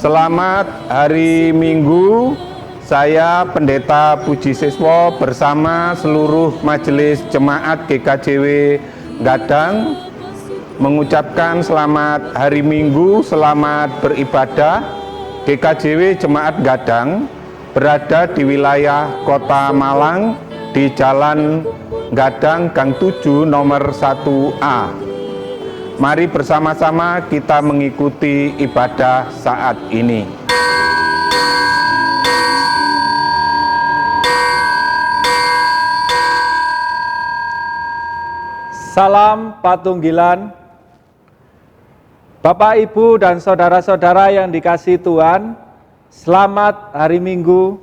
Selamat hari Minggu. Saya Pendeta Puji Siswo bersama seluruh Majelis Jemaat GKJW Gadang mengucapkan selamat hari Minggu, selamat beribadah. GKJW Jemaat Gadang berada di wilayah Kota Malang di Jalan Gadang Gang 7 nomor 1A. Mari bersama-sama kita mengikuti ibadah saat ini. Salam Patunggilan. Bapak, Ibu, dan saudara-saudara yang dikasihi Tuhan, selamat hari Minggu.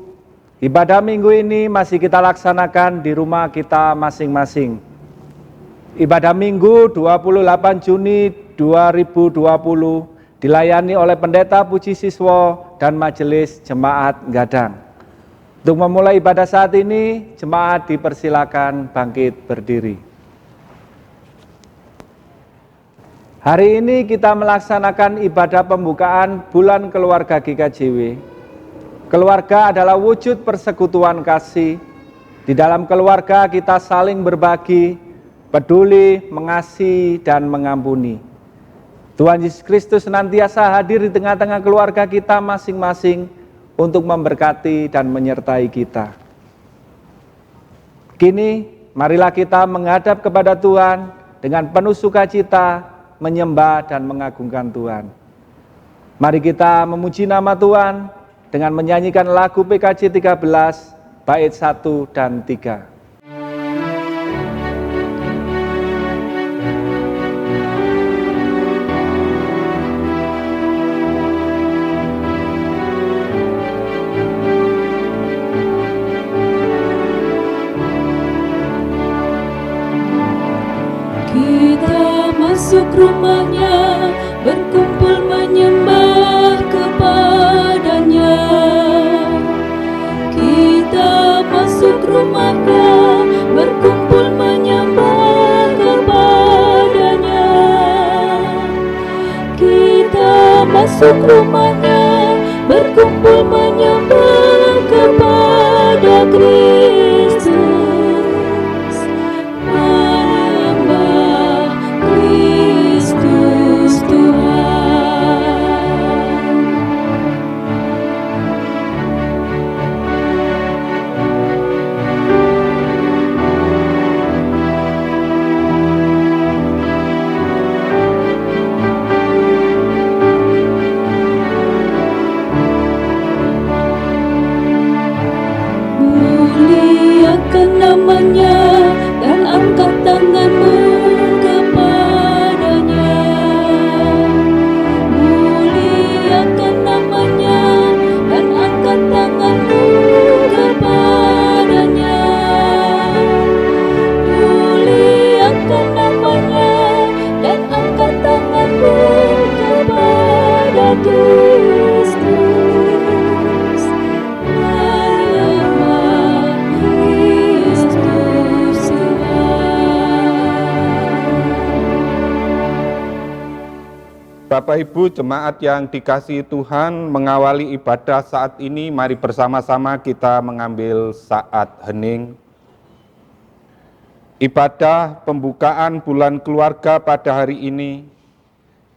Ibadah Minggu ini masih kita laksanakan di rumah kita masing-masing. Ibadah Minggu 28 Juni 2020 dilayani oleh Pendeta Puji Siswo dan Majelis Jemaat Gadang. Untuk memulai ibadah saat ini, jemaat dipersilakan bangkit berdiri. Hari ini kita melaksanakan ibadah pembukaan bulan keluarga GKJW. Keluarga adalah wujud persekutuan kasih. Di dalam keluarga kita saling berbagi, peduli, mengasihi, dan mengampuni. Tuhan Yesus Kristus senantiasa hadir di tengah-tengah keluarga kita masing-masing untuk memberkati dan menyertai kita. Kini, marilah kita menghadap kepada Tuhan dengan penuh sukacita, menyembah dan mengagungkan Tuhan. Mari kita memuji nama Tuhan dengan menyanyikan lagu PKJ 13, bait 1 dan 3. Masuk rumahnya, berkumpul menyembah kepadanya. Kita masuk rumahnya, berkumpul menyembah kepadanya. Kita masuk rumahnya, berkumpul menyembah kepada Kristus. Namanya dan angkat tanganmu kepadanya. Muliakan namanya dan angkat tanganmu kepadanya. Muliakan namanya dan angkat tanganmu kepada Kristus. Bapak Ibu jemaat yang dikasihi Tuhan, mengawali ibadah saat ini, mari bersama-sama kita mengambil saat hening. Ibadah pembukaan bulan keluarga pada hari ini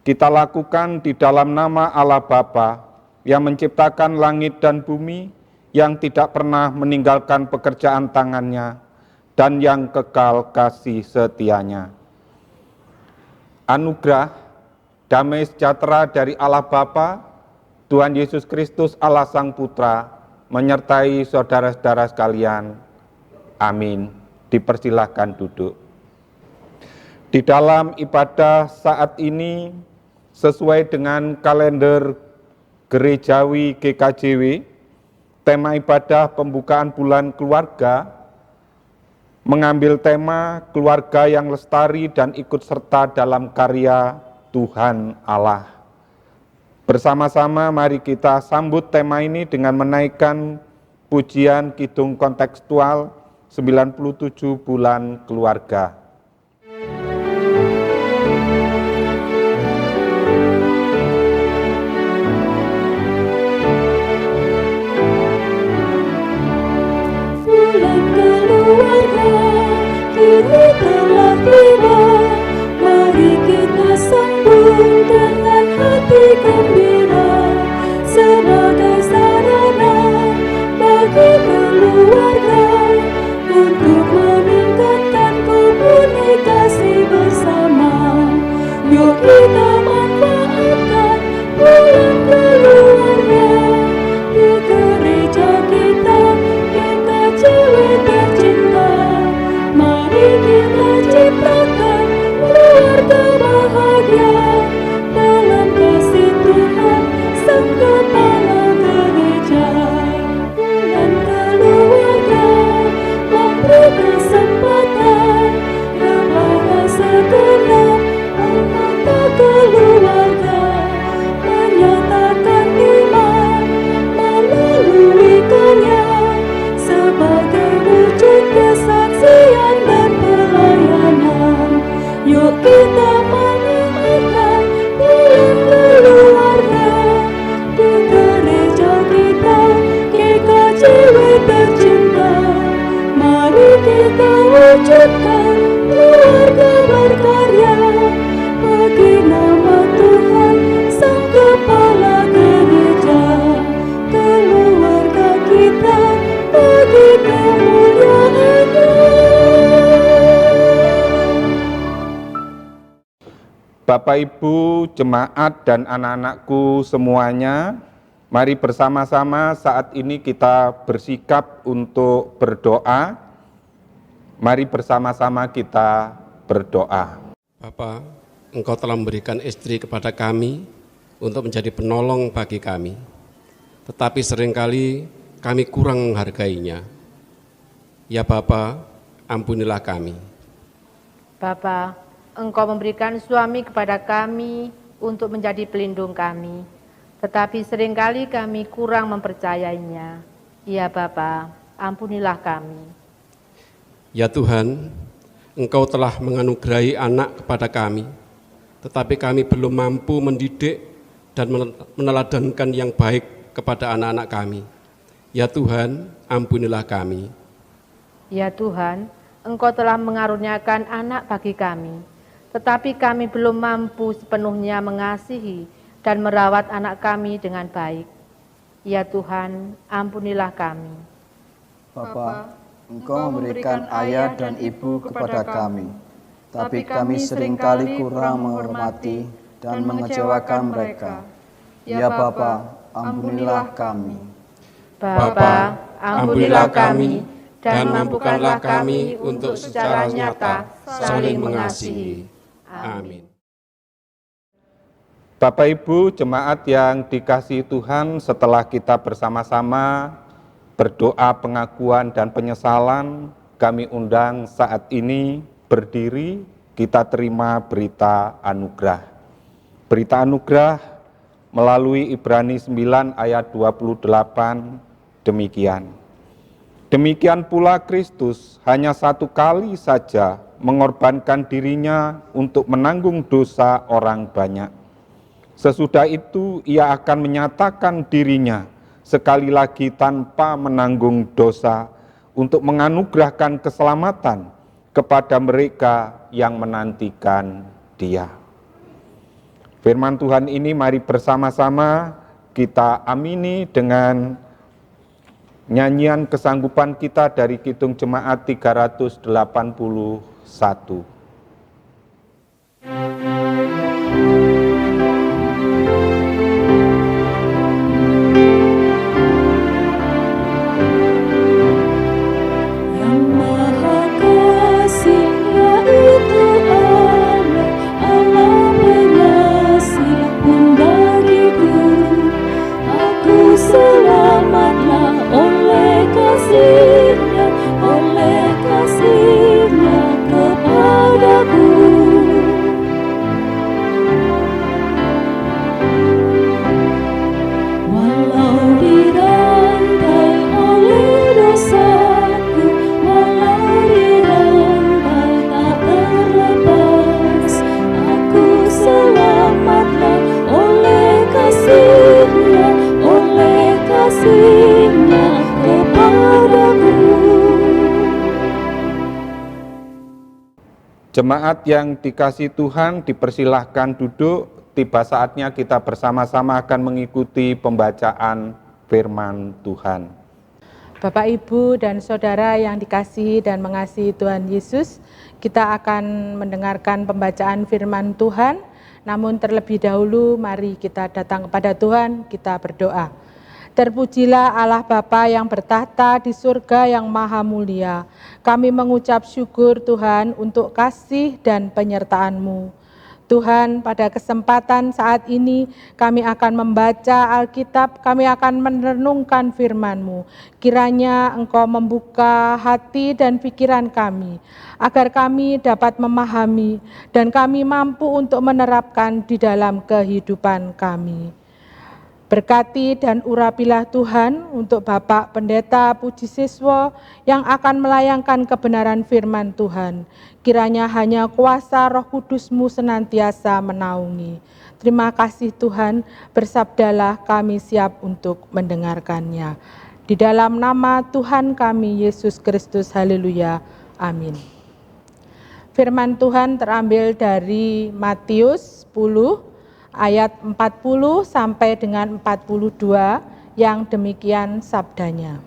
kita lakukan di dalam nama Allah Bapa yang menciptakan langit dan bumi, yang tidak pernah meninggalkan pekerjaan tangannya, dan yang kekal kasih setianya. Anugerah damai sejahtera dari Allah Bapa, Tuhan Yesus Kristus Allah Sang Putra, menyertai saudara-saudara sekalian. Amin. Dipersilahkan duduk. Di dalam ibadah saat ini, sesuai dengan kalender gerejawi GKJW, tema ibadah pembukaan bulan keluarga mengambil tema keluarga yang lestari dan ikut serta dalam karya Tuhan Allah. Bersama-sama mari kita sambut tema ini dengan menaikkan pujian kidung kontekstual 97 bulan keluarga. keluarga, menyatakan iman melalui karya sebagai wujud kesaksian dan pelayanan. Yuk kita mengingatkan bulan keluarga di gereja kita, GKJW tercinta. Mari kita wujudkan keluarga berkarya bagi nama Tuhan Sang Kepala Gereja. Keluarga kita bagi kemuliaan-Nya. Bapak, Ibu, jemaat, dan anak-anakku semuanya, mari bersama-sama saat ini kita bersikap untuk berdoa. Mari bersama-sama kita berdoa. Bapa, Engkau telah memberikan istri kepada kami untuk menjadi penolong bagi kami. Tetapi seringkali kami kurang menghargainya. Ya Bapa, ampunilah kami. Bapa, Engkau memberikan suami kepada kami untuk menjadi pelindung kami, tetapi seringkali kami kurang mempercayainya. Ya Bapa, ampunilah kami. Ya Tuhan, Engkau telah menganugerahi anak kepada kami, tetapi kami belum mampu mendidik dan meneladankan yang baik kepada anak-anak kami. Ya Tuhan, ampunilah kami. Ya Tuhan, Engkau telah mengaruniakan anak bagi kami, tetapi kami belum mampu sepenuhnya mengasihi dan merawat anak kami dengan baik. Ya Tuhan, ampunilah kami. Bapa, Engkau memberikan ayah dan ibu kepada kami, tapi kami seringkali kurang menghormati dan mengecewakan mereka. Ya Bapa, ampunilah kami. Bapa, ampunilah kami dan mampukanlah kami untuk secara nyata saling mengasihi. Amin. Bapak, Ibu, jemaat yang dikasihi Tuhan, setelah kita bersama-sama berdoa pengakuan dan penyesalan, kami undang saat ini berdiri, kita terima berita anugerah. Berita anugerah melalui Ibrani 9 ayat 28 demikian. Demikian pula Kristus hanya satu kali saja mengorbankan dirinya untuk menanggung dosa orang banyak. Sesudah itu ia akan menyatakan dirinya sekali lagi tanpa menanggung dosa untuk menganugerahkan keselamatan kepada mereka yang menantikan Dia. Firman Tuhan ini mari bersama-sama kita amini dengan nyanyian kesanggupan kita dari Kidung Jemaat 381. Oleh kasih-Nya kepadaku. Jemaat yang dikasihi Tuhan, dipersilahkan duduk. Tiba saatnya kita bersama-sama akan mengikuti pembacaan firman Tuhan. Bapak, Ibu, dan Saudara yang dikasihi dan mengasihi Tuhan Yesus, kita akan mendengarkan pembacaan firman Tuhan. Namun terlebih dahulu mari kita datang kepada Tuhan, kita berdoa. Terpujilah Allah Bapa yang bertahta di surga yang maha mulia. Kami mengucap syukur Tuhan untuk kasih dan penyertaan-Mu. Tuhan, pada kesempatan saat ini kami akan membaca Alkitab, kami akan merenungkan firman-Mu. Kiranya Engkau membuka hati dan pikiran kami, agar kami dapat memahami dan kami mampu untuk menerapkan di dalam kehidupan kami. Berkati dan urapilah Tuhan untuk Bapak Pendeta Puji Siswo yang akan melayangkan kebenaran firman Tuhan. Kiranya hanya kuasa Roh Kudus-Mu senantiasa menaungi. Terima kasih Tuhan, bersabdalah kami siap untuk mendengarkannya. Di dalam nama Tuhan kami Yesus Kristus, haleluya, amin. Firman Tuhan terambil dari Matius 10, ayat 40 sampai dengan 42 yang demikian sabdanya.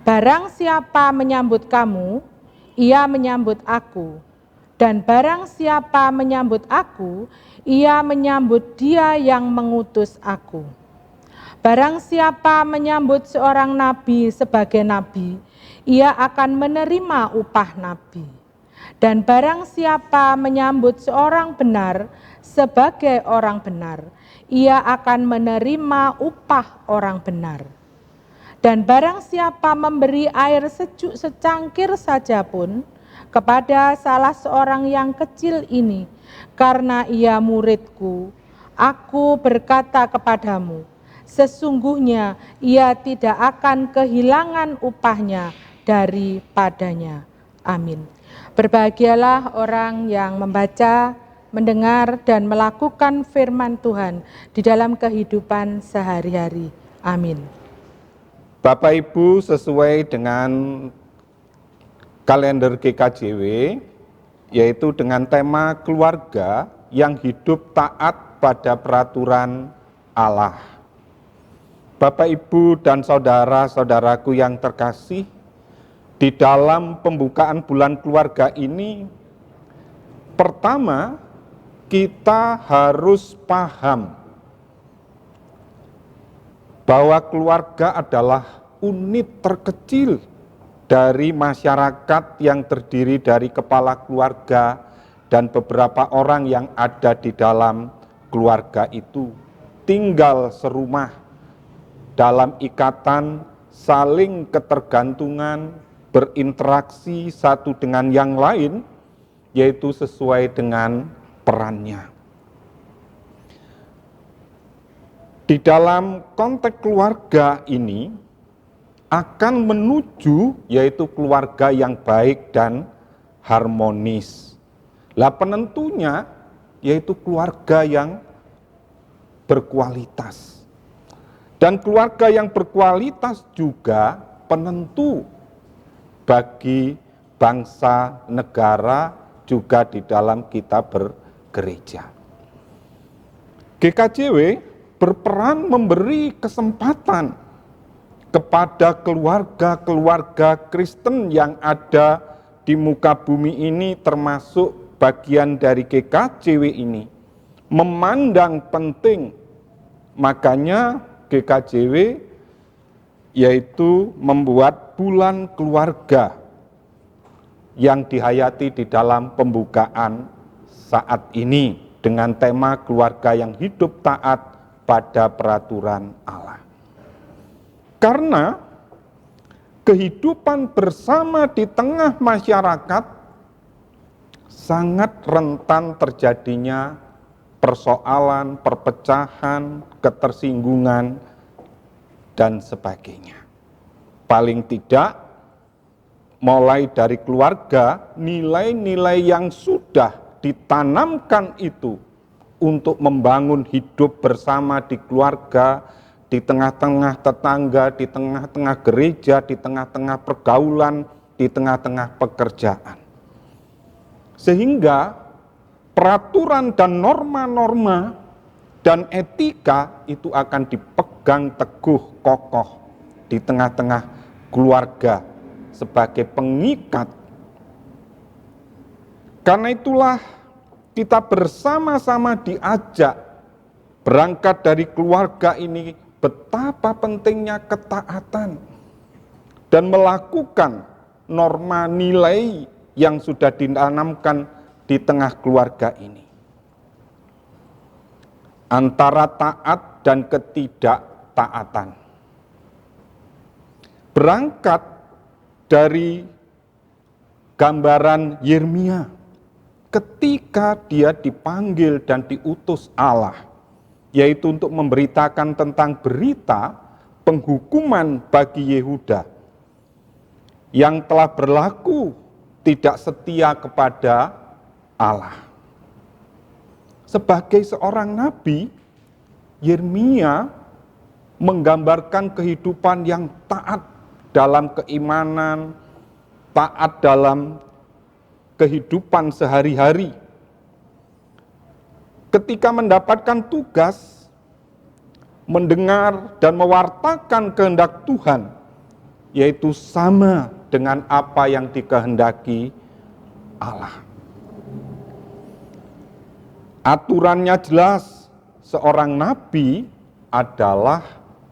Barang siapa menyambut kamu, ia menyambut aku. Dan barang siapa menyambut aku, ia menyambut dia yang mengutus aku. Barang siapa menyambut seorang nabi sebagai nabi, ia akan menerima upah nabi. Dan barang siapa menyambut seorang benar sebagai orang benar, ia akan menerima upah orang benar. Dan barang siapa memberi air sejuk secangkir saja pun kepada salah seorang yang kecil ini, karena ia muridku, aku berkata kepadamu, sesungguhnya ia tidak akan kehilangan upahnya daripadanya. Amin. Berbahagialah orang yang membaca, mendengar, dan melakukan firman Tuhan di dalam kehidupan sehari-hari. Amin. Bapak Ibu, sesuai dengan kalender GKJW, yaitu dengan tema keluarga yang hidup taat pada peraturan Allah. Bapak Ibu dan saudara-saudaraku yang terkasih, di dalam pembukaan bulan keluarga ini, pertama kita harus paham bahwa keluarga adalah unit terkecil dari masyarakat yang terdiri dari kepala keluarga dan beberapa orang yang ada di dalam keluarga itu tinggal serumah dalam ikatan saling ketergantungan, berinteraksi satu dengan yang lain, yaitu sesuai dengan perannya. Di dalam konteks keluarga ini akan menuju yaitu keluarga yang baik dan harmonis. Lah penentunya yaitu keluarga yang berkualitas. Dan keluarga yang berkualitas juga penentu bagi bangsa, negara, juga di dalam kita bergereja. GKJW berperan memberi kesempatan kepada keluarga-keluarga Kristen yang ada di muka bumi ini, termasuk bagian dari GKJW ini, memandang penting. Makanya GKJW yaitu membuat bulan keluarga yang dihayati di dalam pembukaan saat ini dengan tema keluarga yang hidup taat pada peraturan Allah. Karena kehidupan bersama di tengah masyarakat sangat rentan terjadinya persoalan, perpecahan, ketersinggungan, dan sebagainya. Paling tidak, mulai dari keluarga, nilai-nilai yang sudah ditanamkan itu untuk membangun hidup bersama di keluarga, di tengah-tengah tetangga, di tengah-tengah gereja, di tengah-tengah pergaulan, di tengah-tengah pekerjaan. Sehingga peraturan dan norma-norma dan etika itu akan dipegang teguh kokoh di tengah-tengah keluarga sebagai pengikat. Karena itulah kita bersama-sama diajak berangkat dari keluarga ini betapa pentingnya ketaatan dan melakukan norma nilai yang sudah ditanamkan di tengah keluarga ini. antara taat dan ketidaktaatan. Berangkat dari gambaran Yeremia ketika dia dipanggil dan diutus Allah, yaitu untuk memberitakan tentang berita penghukuman bagi Yehuda yang telah berlaku tidak setia kepada Allah. Sebagai seorang nabi, Yeremia menggambarkan kehidupan yang taat dalam keimanan, taat dalam kehidupan sehari-hari. Ketika mendapatkan tugas mendengar dan mewartakan kehendak Tuhan, yaitu sama dengan apa yang dikehendaki Allah. Aturannya jelas, seorang nabi adalah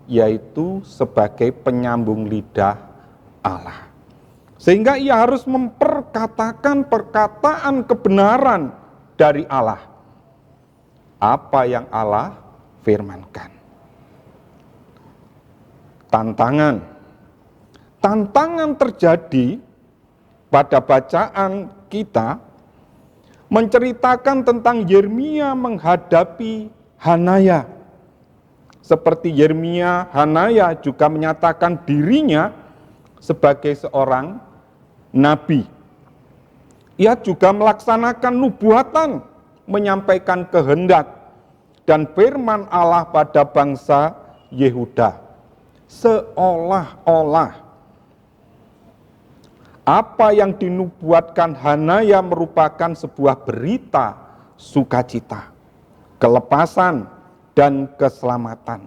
yaitu sebagai penyambung lidah Allah. Sehingga ia harus memperkatakan perkataan kebenaran dari Allah. Apa yang Allah firmankan. Tantangan terjadi pada bacaan kita menceritakan tentang Yeremia menghadapi Hanaya. Seperti Yeremia, Hanaya juga menyatakan dirinya sebagai seorang nabi. Ia juga melaksanakan nubuatan, menyampaikan kehendak dan firman Allah pada bangsa Yehuda. Seolah-olah apa yang dinubuatkan Hanaya merupakan sebuah berita sukacita, kelepasan, dan keselamatan.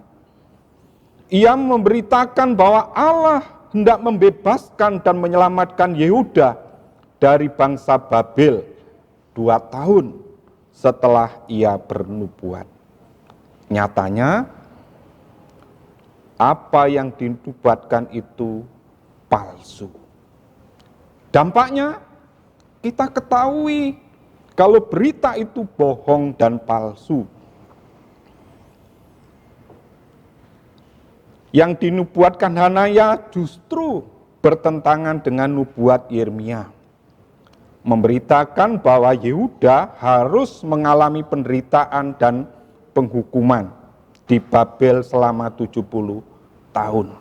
Ia memberitakan bahwa Allah hendak membebaskan dan menyelamatkan Yehuda dari bangsa Babel 2 tahun setelah ia bernubuat. Nyatanya, apa yang dinubuatkan itu palsu. Dampaknya, kita ketahui kalau berita itu bohong dan palsu. Yang dinubuatkan Hanaya justru bertentangan dengan nubuat Yeremia. Memberitakan bahwa Yehuda harus mengalami penderitaan dan penghukuman di Babel selama 70 tahun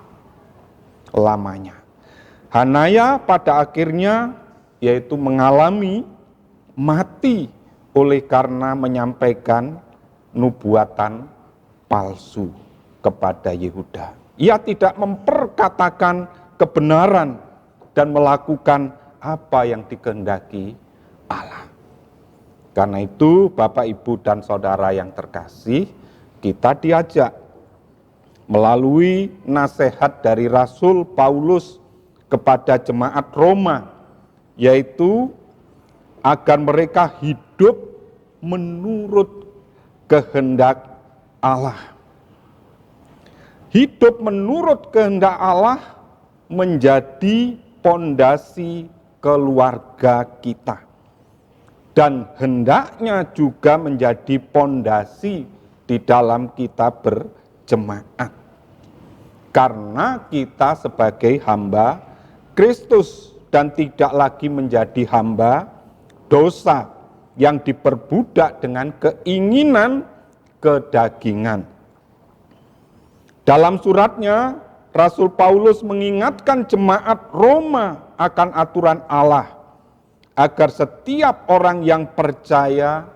lamanya. Hanaya pada akhirnya yaitu mengalami mati oleh karena menyampaikan nubuatan palsu kepada Yehuda. Ia tidak memperkatakan kebenaran dan melakukan apa yang dikehendaki Allah. Karena itu Bapak, Ibu, dan Saudara yang terkasih, kita diajak melalui nasihat dari Rasul Paulus kepada jemaat Roma, yaitu agar mereka hidup menurut kehendak Allah. Hidup menurut kehendak Allah menjadi pondasi keluarga kita. Dan hendaknya juga menjadi pondasi di dalam kita berjemaat. Karena kita sebagai hamba Kristus dan tidak lagi menjadi hamba dosa yang diperbudak dengan keinginan kedagingan. Dalam suratnya, Rasul Paulus mengingatkan jemaat Roma akan aturan Allah, agar setiap orang yang percaya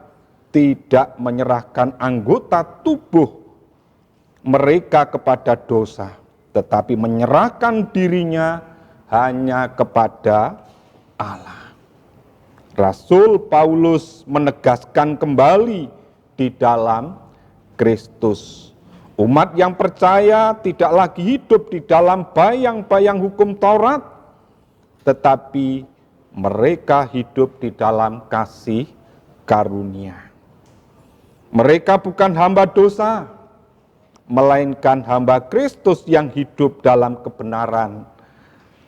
tidak menyerahkan anggota tubuh mereka kepada dosa, tetapi menyerahkan dirinya hanya kepada Allah. Rasul Paulus menegaskan kembali di dalam Kristus. Umat yang percaya tidak lagi hidup di dalam bayang-bayang hukum Taurat, tetapi mereka hidup di dalam kasih karunia. Mereka bukan hamba dosa, melainkan hamba Kristus yang hidup dalam kebenaran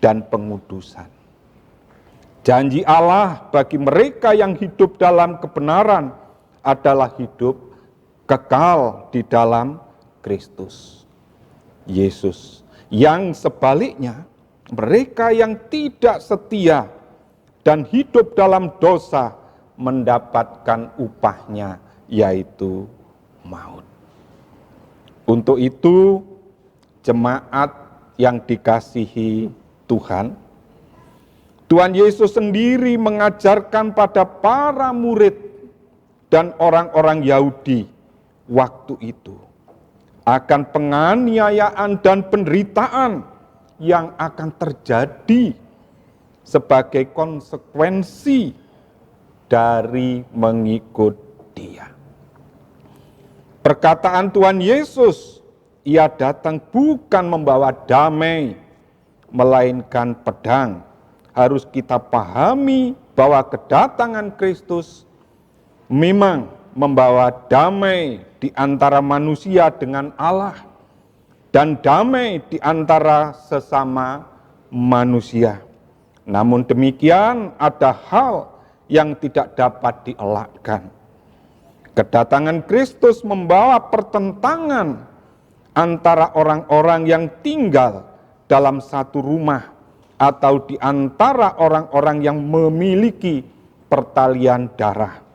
dan pengudusan. Janji Allah bagi mereka yang hidup dalam kebenaran adalah hidup kekal di dalam Kristus Yesus. Yang sebaliknya, mereka yang tidak setia dan hidup dalam dosa mendapatkan upahnya, yaitu maut. Untuk itu, jemaat yang dikasihi Tuhan, Tuhan Yesus sendiri mengajarkan pada para murid dan orang-orang Yahudi waktu itu akan penganiayaan dan penderitaan yang akan terjadi sebagai konsekuensi dari mengikut Dia. Perkataan Tuhan Yesus, Ia datang bukan membawa damai, melainkan pedang. Harus kita pahami bahwa kedatangan Kristus memang membawa damai di antara manusia dengan Allah dan damai di antara sesama manusia. Namun demikian ada hal yang tidak dapat dielakkan. Kedatangan Kristus membawa pertentangan antara orang-orang yang tinggal dalam satu rumah atau di antara orang-orang yang memiliki pertalian darah.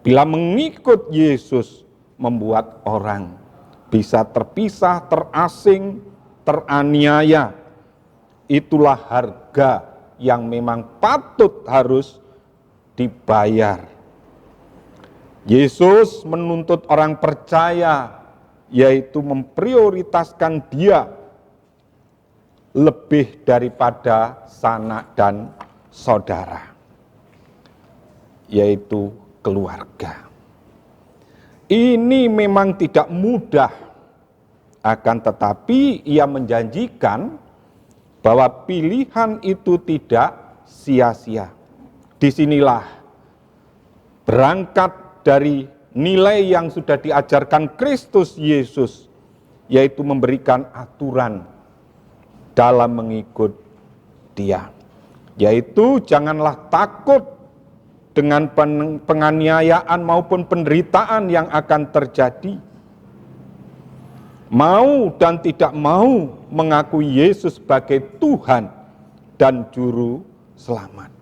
Bila mengikut Yesus membuat orang bisa terpisah, terasing, teraniaya. Itulah harga yang memang patut harus dibayar. Yesus menuntut orang percaya, yaitu memprioritaskan Dia lebih daripada sanak dan saudara, yaitu keluarga. Ini memang tidak mudah, akan tetapi Ia menjanjikan bahwa pilihan itu tidak sia-sia. Disinilah berangkat dari nilai yang sudah diajarkan Kristus Yesus, yaitu memberikan aturan dalam mengikut Dia, yaitu janganlah takut dengan penganiayaan maupun penderitaan yang akan terjadi. Mau dan tidak mau mengakui Yesus sebagai Tuhan dan Juru Selamat.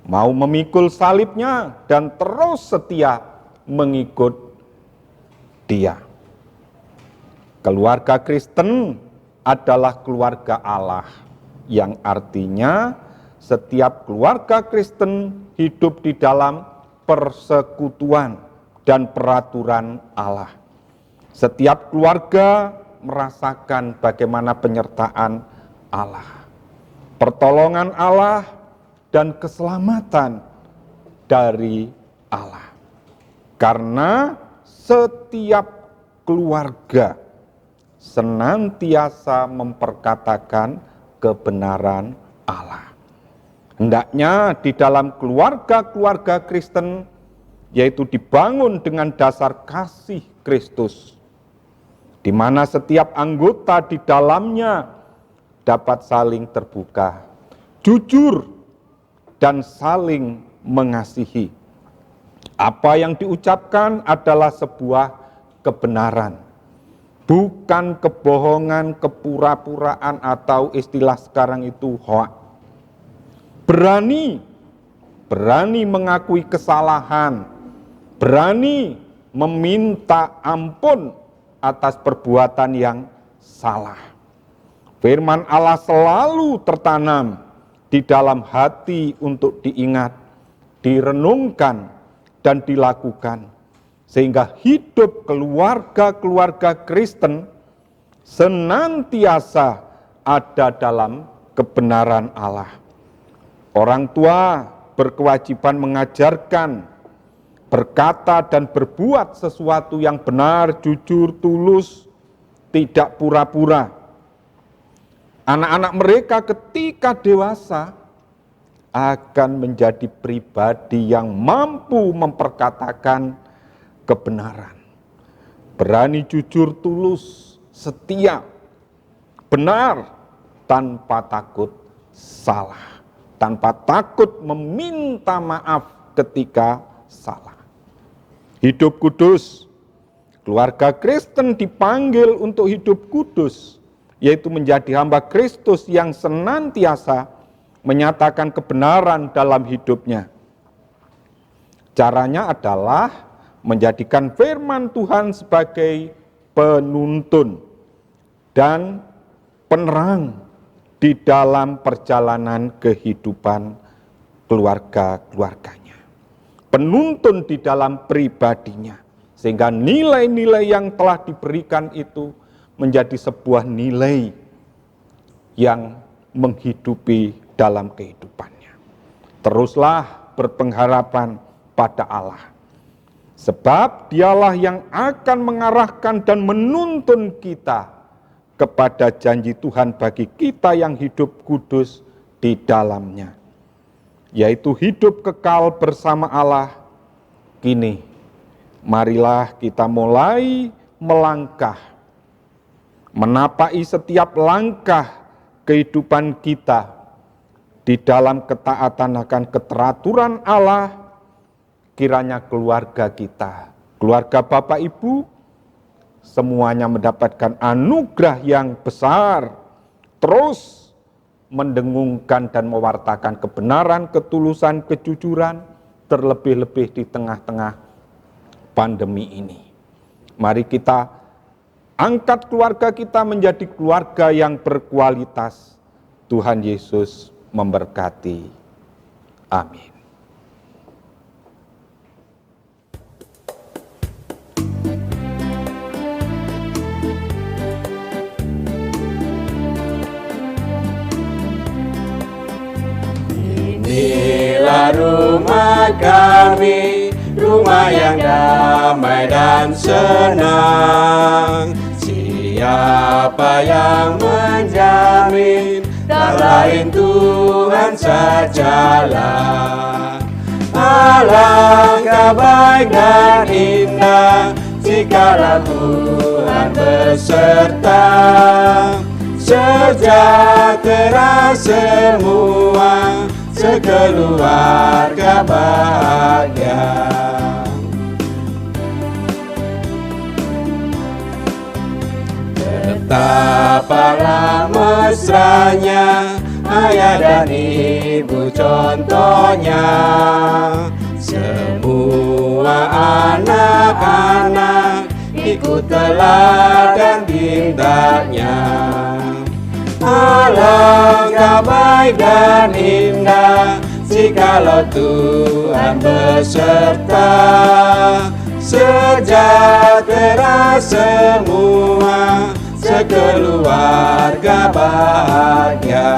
Mau memikul salibnya dan terus setia mengikut Dia. Keluarga Kristen adalah keluarga Allah, yang artinya setiap keluarga Kristen hidup di dalam persekutuan dan peraturan Allah. Setiap keluarga merasakan bagaimana penyertaan Allah, pertolongan Allah, dan keselamatan dari Allah. Karena setiap keluarga senantiasa memperkatakan kebenaran Allah. Hendaknya di dalam keluarga-keluarga Kristen, yaitu dibangun dengan dasar kasih Kristus, di mana setiap anggota di dalamnya dapat saling terbuka, jujur, dan saling mengasihi. Apa yang diucapkan adalah sebuah kebenaran, bukan kebohongan, kepura-puraan, atau istilah sekarang itu hoak. Berani mengakui kesalahan, berani meminta ampun atas perbuatan yang salah. Firman Allah selalu tertanam di dalam hati untuk diingat, direnungkan, dan dilakukan, sehingga hidup keluarga-keluarga Kristen senantiasa ada dalam kebenaran Allah. Orang tua berkewajiban mengajarkan, berkata dan berbuat sesuatu yang benar, jujur, tulus, tidak pura-pura. Anak-anak mereka ketika dewasa akan menjadi pribadi yang mampu memperkatakan kebenaran. Berani, jujur, tulus, setia, benar, tanpa takut salah, tanpa takut meminta maaf ketika salah. Hidup kudus Keluarga Kristen dipanggil untuk hidup kudus, yaitu menjadi hamba Kristus yang senantiasa menyatakan kebenaran dalam hidupnya. Caranya adalah menjadikan firman Tuhan sebagai penuntun dan penerang di dalam perjalanan kehidupan keluarga-keluarganya. Penuntun di dalam pribadinya, sehingga nilai-nilai yang telah diberikan itu menjadi sebuah nilai yang menghidupi dalam kehidupannya. Teruslah berpengharapan pada Allah, sebab Dialah yang akan mengarahkan dan menuntun kita kepada janji Tuhan bagi kita yang hidup kudus di dalamnya, yaitu hidup kekal bersama Allah. Kini, marilah kita mulai melangkah, menapaki setiap langkah kehidupan kita di dalam ketaatan akan keteraturan Allah. Kiranya keluarga kita, keluarga Bapak Ibu, semuanya mendapatkan anugerah yang besar, terus mendengungkan dan mewartakan kebenaran, ketulusan, kejujuran, terlebih-lebih di tengah-tengah pandemi ini. Mari kita angkat keluarga kita menjadi keluarga yang berkualitas. Tuhan Yesus memberkati. Amin. Inilah rumah kami, rumah yang damai dan senang. Siapa yang menjamin, tak lain Tuhan sajalah. Alangkah baik dan indah jikalau Tuhan beserta. Sejahtera semua, sekeluarga bahagia. Betapa mesranya ayah dan ibu contohnya. Semua anak-anak ikut teladan tindaknya. Alangkah baik dan indah jikalau Tuhan beserta. Sejahtera semua, sekeluarga bahagia.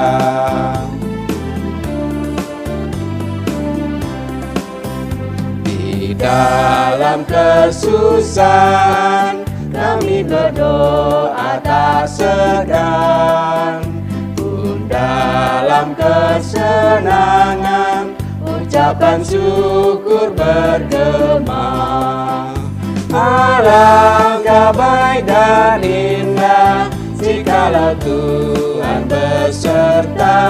Di dalam kesusahan kami berdoa tak segan, pun dalam kesenangan ucapan syukur bergema. Alangkah baik dan indah jikalau Tuhan beserta.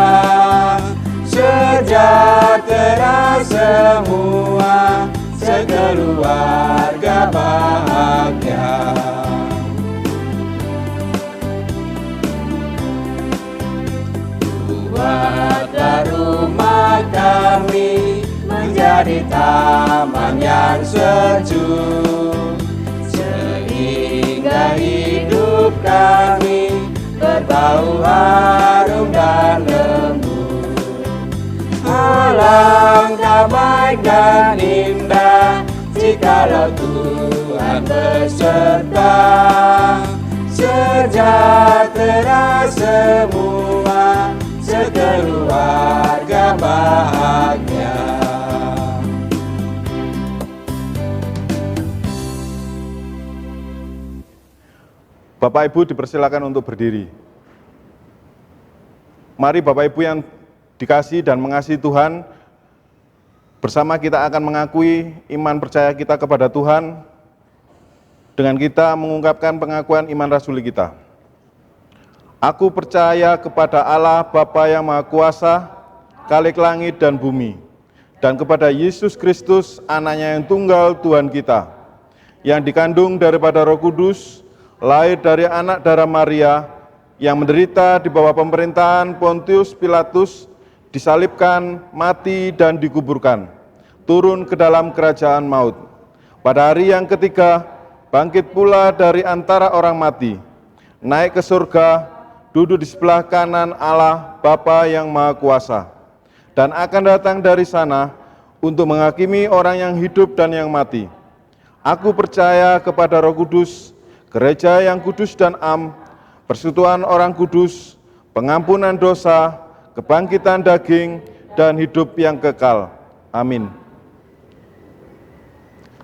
Sejahtera semua, sekeluarga bahagia. Buatlah rumah kami menjadi taman yang sejuk, sehingga hidup kami berbau harum dan lembut. Alangkah baik dan indah jikalau Tuhan beserta. Sejahtera semua, sekeluarga bahagia. Bapak Ibu dipersilakan untuk berdiri. Mari Bapak Ibu yang dikasihi dan mengasihi Tuhan, bersama kita akan mengakui iman percaya kita kepada Tuhan dengan kita mengungkapkan pengakuan iman rasuli kita. Aku percaya kepada Allah Bapa yang Maha Kuasa, Khalik langit dan bumi, dan kepada Yesus Kristus, Anaknya yang tunggal Tuhan kita, yang dikandung daripada Roh Kudus, lahir dari anak darah Maria, yang menderita di bawah pemerintahan Pontius Pilatus, disalibkan, mati, dan dikuburkan, turun ke dalam kerajaan maut. Pada hari yang ketiga, bangkit pula dari antara orang mati, naik ke surga, duduk di sebelah kanan Allah Bapa yang Maha Kuasa, dan akan datang dari sana untuk menghakimi orang yang hidup dan yang mati. Aku percaya kepada Roh Kudus, gereja yang kudus dan am, persekutuan orang kudus, pengampunan dosa, kebangkitan daging, dan hidup yang kekal. Amin.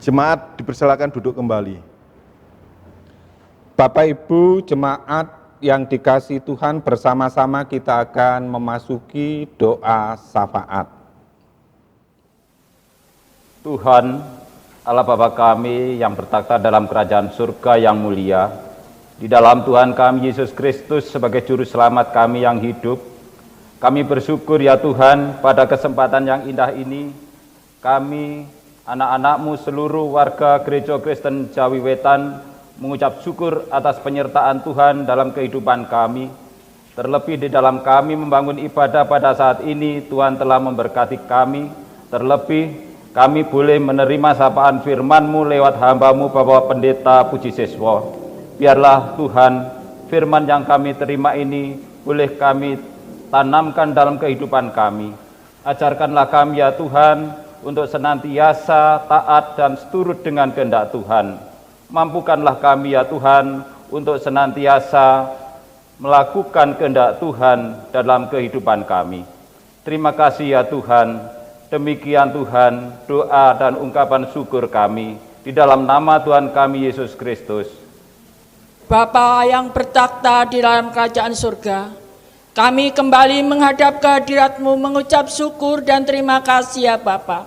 Jemaat dipersilakan duduk kembali. Bapak Ibu jemaat yang dikasihi Tuhan, bersama-sama kita akan memasuki doa syafaat. Tuhan, Allah Bapa kami yang bertakhta dalam kerajaan surga yang mulia, di dalam Tuhan kami Yesus Kristus sebagai juru selamat kami yang hidup, kami bersyukur ya Tuhan pada kesempatan yang indah ini, kami anak-anak-Mu seluruh warga Gereja Kristen Jawi Wetan mengucap syukur atas penyertaan Tuhan dalam kehidupan kami. Terlebih di dalam kami membangun ibadah pada saat ini, Tuhan telah memberkati kami. Terlebih kami boleh menerima sapaan firman-Mu lewat hamba-Mu Bapak Pendeta Puji Siswa. Biarlah Tuhan, firman yang kami terima ini boleh kami tanamkan dalam kehidupan kami. Ajarkanlah kami ya Tuhan untuk senantiasa taat dan seturut dengan kehendak Tuhan. Mampukanlah kami ya Tuhan untuk senantiasa melakukan kehendak Tuhan dalam kehidupan kami. Terima kasih ya Tuhan. Demikian Tuhan doa dan ungkapan syukur kami di dalam nama Tuhan kami Yesus Kristus. Bapa yang bertakhta di dalam kerajaan surga, kami kembali menghadap kehadirat-Mu mengucap syukur dan terima kasih ya Bapa.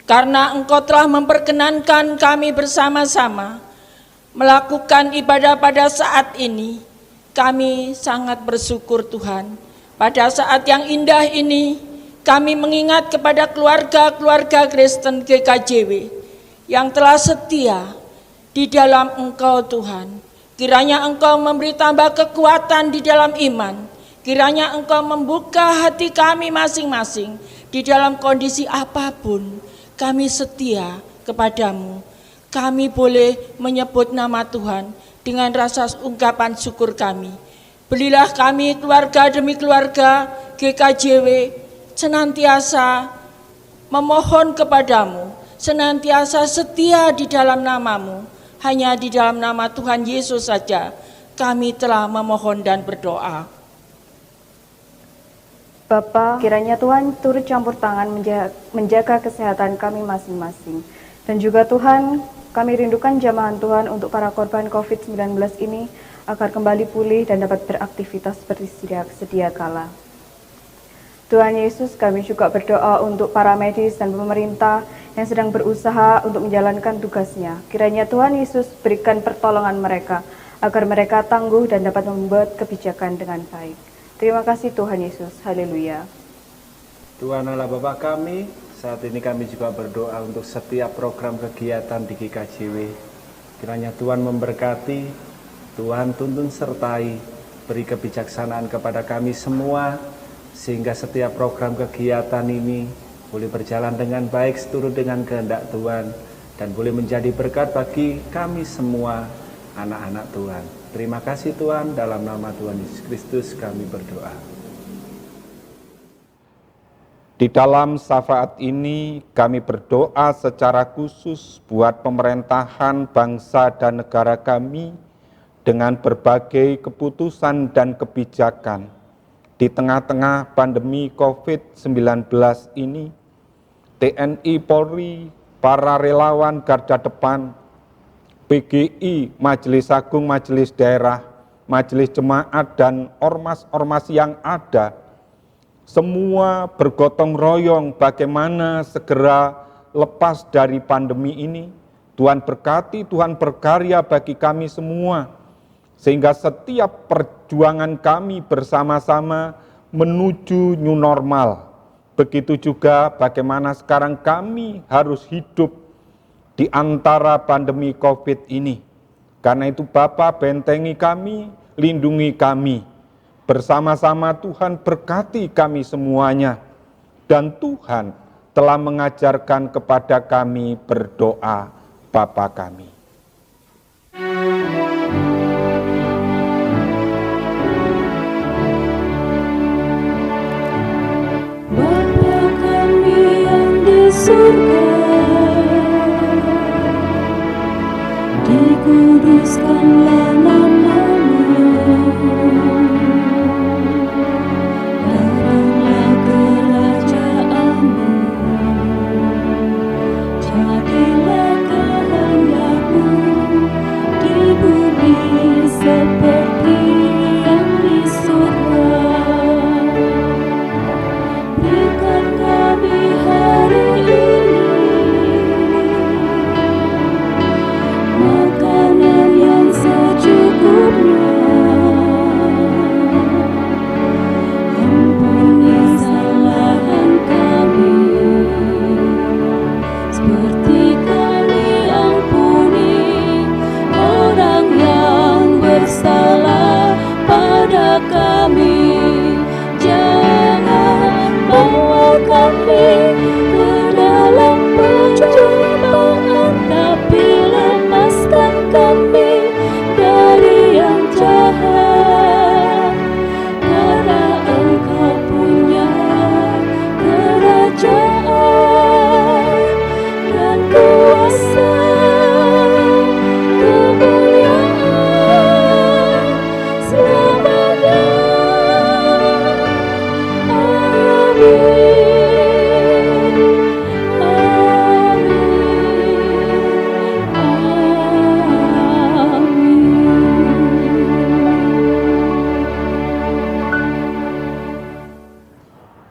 Karena Engkau telah memperkenankan kami bersama-sama melakukan ibadah pada saat ini, kami sangat bersyukur Tuhan. Pada saat yang indah ini, kami mengingat kepada keluarga-keluarga Kristen GKJW yang telah setia di dalam Engkau Tuhan. Kiranya Engkau memberi tambah kekuatan di dalam iman. Kiranya Engkau membuka hati kami masing-masing di dalam kondisi apapun. Kami setia kepadamu. Kami boleh menyebut nama Tuhan dengan rasa ungkapan syukur kami. Berilah kami keluarga demi keluarga GKJW senantiasa memohon kepadamu, senantiasa setia di dalam namamu. Hanya di dalam nama Tuhan Yesus saja kami telah memohon dan berdoa. Bapa, kiranya Tuhan turut campur tangan menjaga kesehatan kami masing-masing. Dan juga Tuhan, kami rindukan jamahan Tuhan untuk para korban COVID-19 ini agar kembali pulih dan dapat beraktivitas seperti sedia kala. Tuhan Yesus, kami juga berdoa untuk para medis dan pemerintah yang sedang berusaha untuk menjalankan tugasnya. Kiranya Tuhan Yesus berikan pertolongan mereka agar mereka tangguh dan dapat membuat kebijakan dengan baik. Terima kasih Tuhan Yesus, haleluya. Tuhan Allah Bapa kami, saat ini kami juga berdoa untuk setiap program kegiatan di GKJW. Kiranya Tuhan memberkati, Tuhan tuntun sertai, beri kebijaksanaan kepada kami semua, sehingga setiap program kegiatan ini boleh berjalan dengan baik seturut dengan kehendak Tuhan, dan boleh menjadi berkat bagi kami semua anak-anak Tuhan. Terima kasih Tuhan, dalam nama Tuhan Yesus Kristus kami berdoa. Di dalam syafaat ini kami berdoa secara khusus buat pemerintahan bangsa dan negara kami dengan berbagai keputusan dan kebijakan. Di tengah-tengah pandemi COVID-19 ini, TNI Polri, para relawan garda depan, PGI, Majelis Agung, Majelis Daerah, Majelis Jemaat, dan ormas-ormas yang ada, semua bergotong royong bagaimana segera lepas dari pandemi ini. Tuhan berkati, Tuhan berkarya bagi kami semua, sehingga setiap perjuangan kami bersama-sama menuju new normal. Begitu juga bagaimana sekarang kami harus hidup di antara pandemi COVID ini. Karena itu Bapa, bentengi kami, lindungi kami. Bersama-sama Tuhan berkati kami semuanya. Dan Tuhan telah mengajarkan kepada kami berdoa Bapa kami. Bapa kami yang di surga, dikuduskanlah nama-Mu, datanglah kerajaan-Mu, jadilah kehendak-Mu di bumi seperti yang di surga. Berikan kami hari ini makanan yang secukupnya. Ampuni kesalahan kami, seperti kami ampuni orang yang bersalah pada kami. Jangan bawa kami ke dalam pencobaan, tapi lepaskan kami dari yang jahat. Karena Engkau punya kerajaan dan kuasa, kemuliaan selamanya.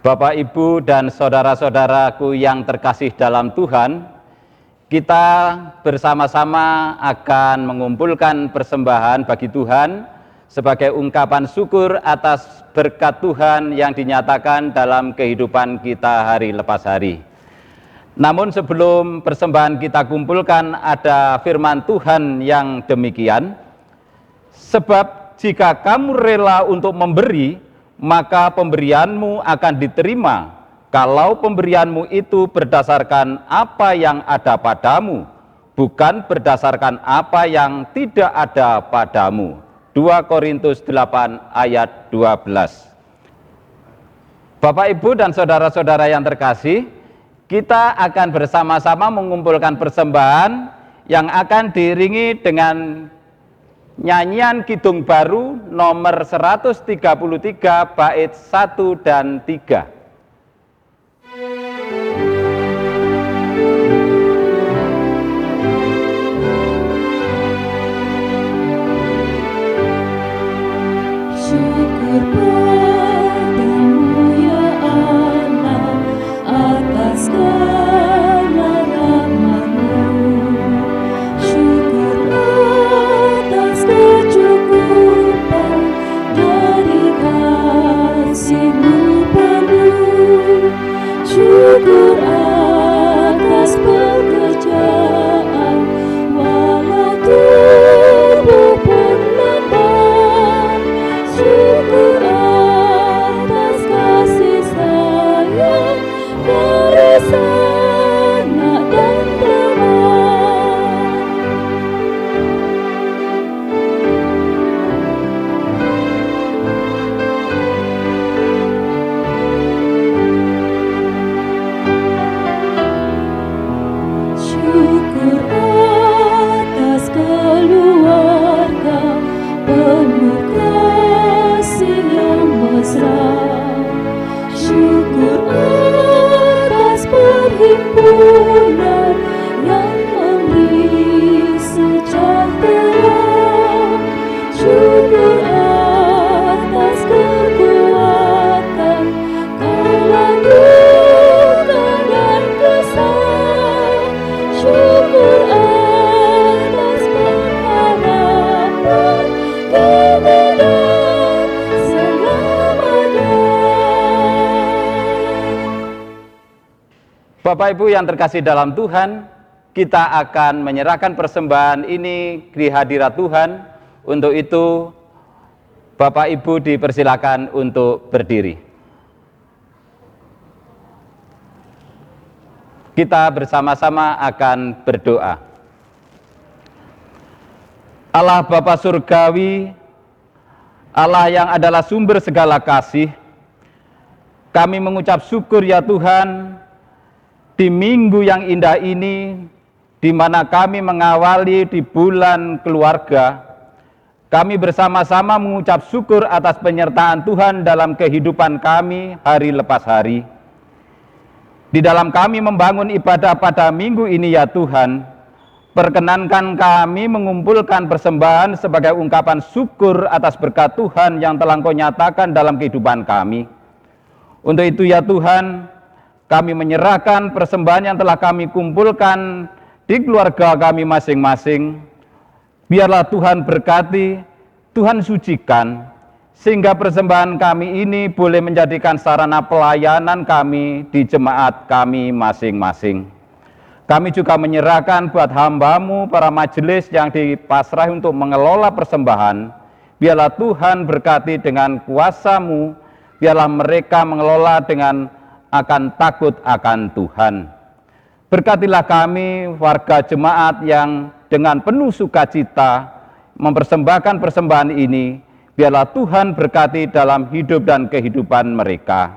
Bapak, Ibu, dan saudara-saudaraku yang terkasih dalam Tuhan, kita bersama-sama akan mengumpulkan persembahan bagi Tuhan sebagai ungkapan syukur atas berkat Tuhan yang dinyatakan dalam kehidupan kita hari lepas hari. Namun sebelum persembahan kita kumpulkan, ada firman Tuhan yang demikian, sebab jika kamu rela untuk memberi, maka pemberianmu akan diterima, kalau pemberianmu itu berdasarkan apa yang ada padamu, bukan berdasarkan apa yang tidak ada padamu. 2 Korintus 8 ayat 12. Bapak, Ibu, dan saudara-saudara yang terkasih, kita akan bersama-sama mengumpulkan persembahan yang akan diiringi dengan nyanyian Kidung Baru nomor 133 bait 1 dan 3. Syukur padamu ya Allah atas segala rahmat-Mu. Syukur atas kecukupan dari kasih-Mu penuh. Syukur atas pekerjaan walau tubuh pun lemah. Syukur atas kasih sayang dari sanak dan teman. Syukur atas keluarga penuh kasih yang mesra. Syukur atas perhimpunan yang memberi sejahtera. Syukur atas kekuatan kala duka dan kesal. Syukur atas pengharapan kini dan selamanya. Bapak, Ibu yang terkasih dalam Tuhan, kita akan menyerahkan persembahan ini di hadirat Tuhan. Untuk itu, Bapak Ibu dipersilakan untuk berdiri. Kita bersama-sama akan berdoa. Allah Bapa Surgawi, Allah yang adalah sumber segala kasih, kami mengucap syukur ya Tuhan, di minggu yang indah ini, di mana kami mengawali di bulan keluarga, kami bersama-sama mengucap syukur atas penyertaan Tuhan dalam kehidupan kami hari lepas hari. Di dalam kami membangun ibadah pada minggu ini ya Tuhan, perkenankan kami mengumpulkan persembahan sebagai ungkapan syukur atas berkat Tuhan yang telah Engkau nyatakan dalam kehidupan kami. Untuk itu ya Tuhan, kami menyerahkan persembahan yang telah kami kumpulkan di keluarga kami masing-masing. Biarlah Tuhan berkati, Tuhan sucikan, sehingga persembahan kami ini boleh menjadikan sarana pelayanan kami di jemaat kami masing-masing. Kami juga menyerahkan buat hamba-Mu, para majelis yang dipasrahi untuk mengelola persembahan. Biarlah Tuhan berkati dengan kuasa-Mu, biarlah mereka mengelola dengan akan takut akan Tuhan. Berkatilah kami, warga jemaat yang dengan penuh sukacita mempersembahkan persembahan ini. Biarlah Tuhan berkati dalam hidup dan kehidupan mereka.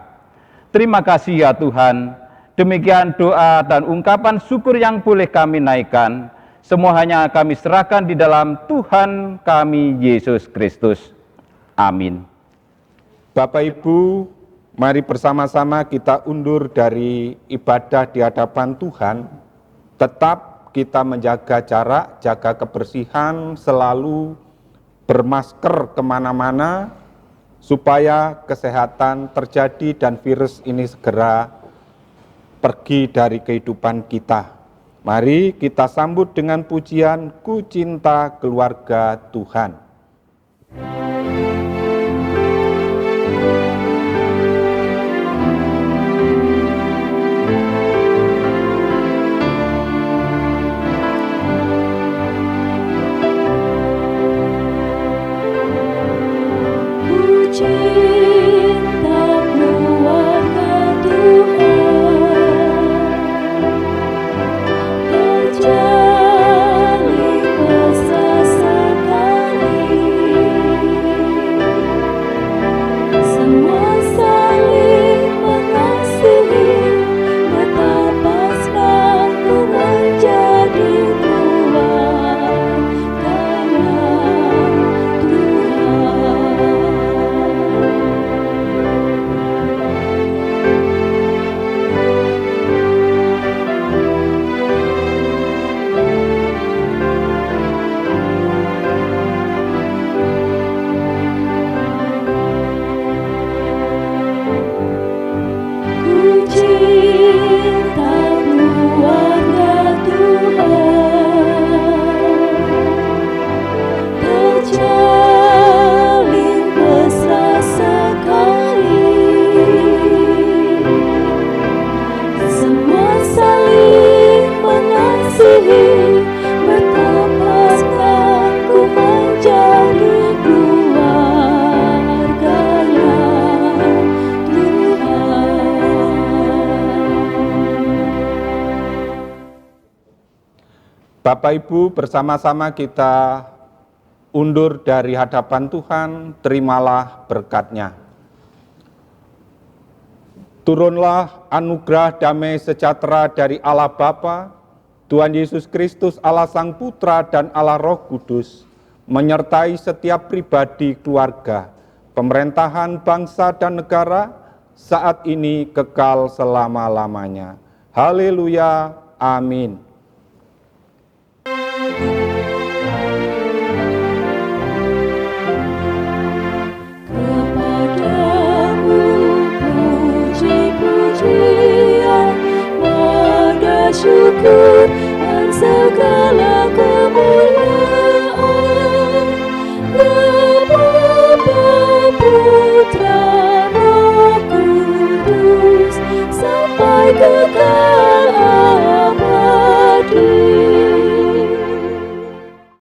Terima kasih ya Tuhan. Demikian doa dan ungkapan syukur yang boleh kami naikkan. Semua hanya kami serahkan di dalam Tuhan kami Yesus Kristus. Amin. Bapak Ibu, mari bersama-sama kita undur dari ibadah di hadapan Tuhan. Tetap kita menjaga jarak, jaga kebersihan, selalu bermasker kemana-mana, supaya kesehatan terjadi dan virus ini segera pergi dari kehidupan kita. Mari kita sambut dengan pujian Ku Cinta Keluarga Tuhan. Bapak Ibu, bersama-sama kita undur dari hadapan Tuhan, terimalah berkat-Nya. Turunlah anugerah damai sejahtera dari Allah Bapa, Tuhan Yesus Kristus, Allah Sang Putra dan Allah Roh Kudus, menyertai setiap pribadi keluarga, pemerintahan bangsa dan negara, saat ini kekal selama-lamanya. Haleluya, amin. Syukur dan segala kemuliaan Bapa, Putra, Roh Kudus sampai kekal.